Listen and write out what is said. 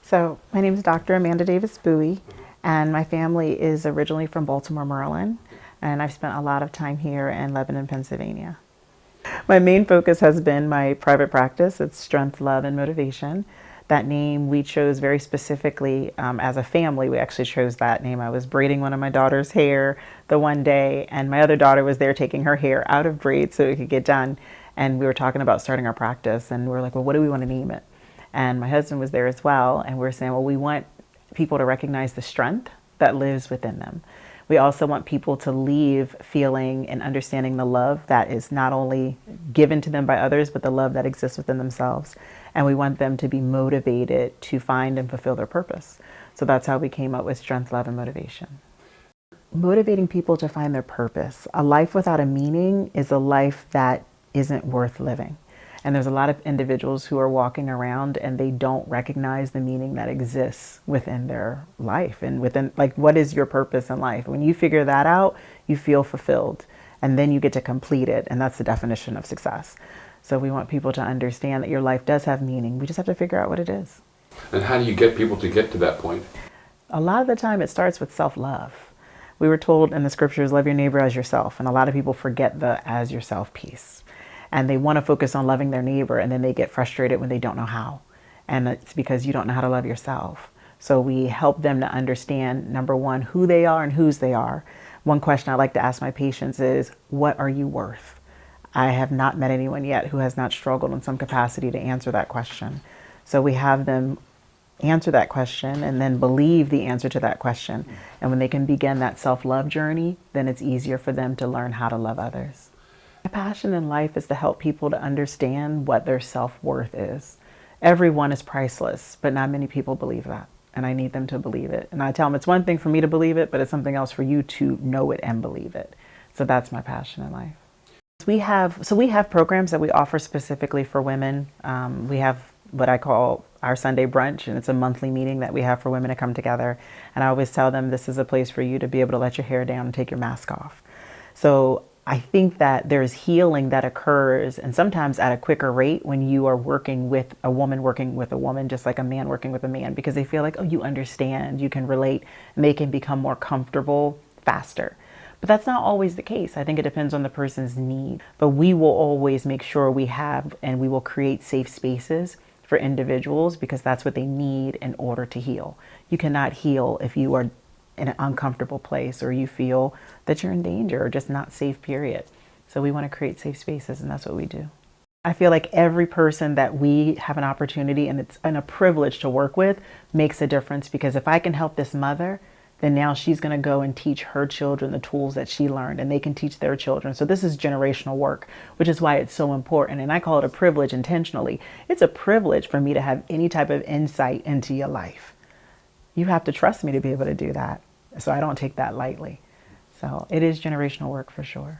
So my name is Dr. Amanda Davis Buie, and my family is originally from Baltimore, Maryland, and I've spent a lot of time here in Lebanon, Pennsylvania. My main focus has been my private practice. It's Strength, Love, and Motivation. That name we chose very specifically as a family. We actually chose that name. I was braiding one of my daughter's hair the one day, and my other daughter was there taking her hair out of braids so it could get done. And we were talking about starting our practice, and we were like, well, what do we want to name it? And my husband was there as well, and we were saying, well, we want people to recognize the strength that lives within them. We also want people to leave feeling and understanding the love that is not only given to them by others, but the love that exists within themselves. And we want them to be motivated to find and fulfill their purpose. So that's how we came up with Strength, Love, and Motivation. Motivating people to find their purpose. A life without a meaning is a life that isn't worth living. And there's a lot of individuals who are walking around and they don't recognize the meaning that exists within their life and within, like, what is your purpose in life? When you figure that out, you feel fulfilled and then you get to complete it. And that's the definition of success. So we want people to understand that your life does have meaning. We just have to figure out what it is. And how do you get people to get to that point? A lot of the time it starts with self-love. We were told in the scriptures, love your neighbor as yourself. And a lot of people forget the as yourself piece. And they want to focus on loving their neighbor, and then they get frustrated when they don't know how. And it's because you don't know how to love yourself. So we help them to understand, number one, who they are and whose they are. One question I like to ask my patients is, what are you worth? I have not met anyone yet who has not struggled in some capacity to answer that question. So we have them answer that question and then believe the answer to that question. And when they can begin that self-love journey, then it's easier for them to learn how to love others. My passion in life is to help people to understand what their self-worth is. Everyone is priceless, but not many people believe that. And I need them to believe it. And I tell them it's one thing for me to believe it, but it's something else for you to know it and believe it. So that's my passion in life. We have programs that we offer specifically for women. We have what I call our Sunday brunch, and it's a monthly meeting that we have for women to come together. And I always tell them this is a place for you to be able to let your hair down and take your mask off. So I think that there's healing that occurs, and sometimes at a quicker rate, when you are working with a woman, just like a man working with a man, because they feel like, oh, you understand, you can relate, and they can become more comfortable faster. But that's not always the case. I think it depends on the person's need. But we will always make sure we have, and we will create safe spaces for individuals because that's what they need in order to heal. You cannot heal if you are in an uncomfortable place or you feel that you're in danger or just not safe, period. So we want to create safe spaces, and that's what we do. I feel like every person that we have an opportunity and it's a privilege to work with makes a difference, because if I can help this mother, then now she's going to go and teach her children the tools that she learned, and they can teach their children. So this is generational work, which is why it's so important. And I call it a privilege intentionally. It's a privilege for me to have any type of insight into your life. You have to trust me to be able to do that. So I don't take that lightly. So it is generational work for sure.